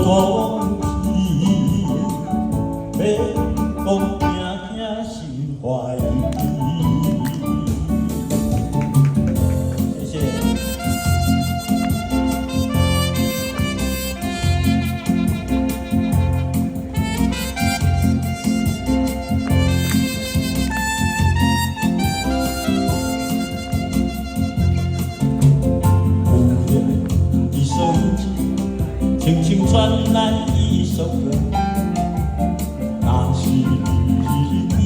讲起，要讲听听心怀疑。谢谢。忽然一首轻轻传来一首歌，那是你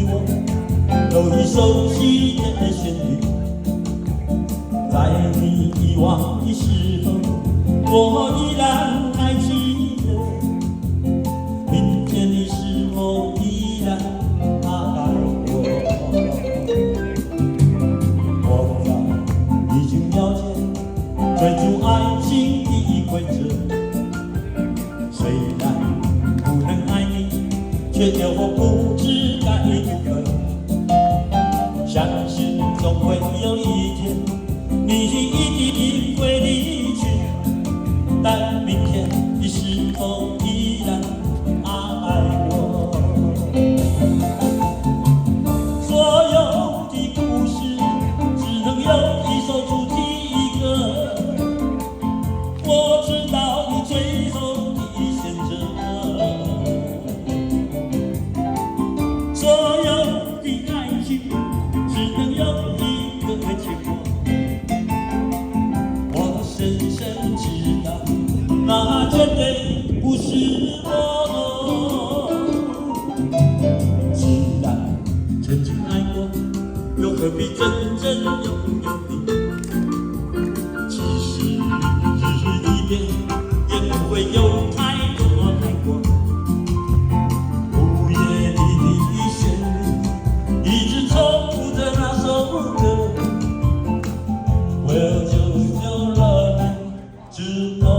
我都已熟悉的旋律。在你遗忘的时候，我依然还记得。明天你是否依然爱我？我早已经了解追逐爱情的规则。虽然不能爱你，却叫我不知该如何。相信总会有一天，你一定会离去。但明天你是否依然爱我？所有的故事只能有一首主题歌。我知道你最后的选择，所有的爱情只能有一个结果。我深深知道，那绝对不是我。既然曾经爱过，又何必真正拥有你？其实一遍也不会有太多爱过。午夜里的旋律一直重复着那首歌。Well, just your love to know.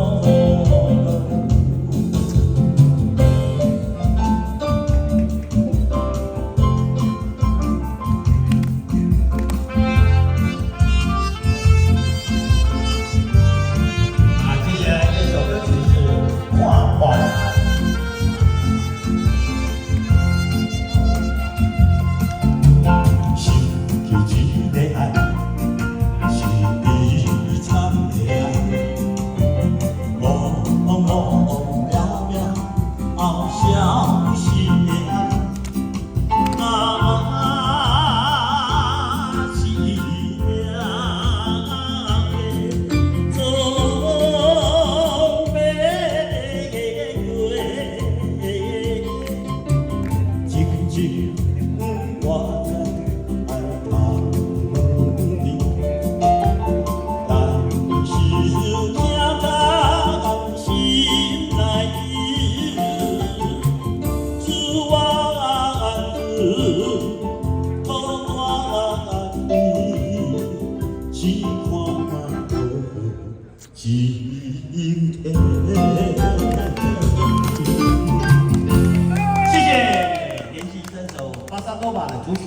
我在爱旁你，但是听到心内是我可我你，只看我今天。谢谢，连续3首巴萨诺瓦的主曲。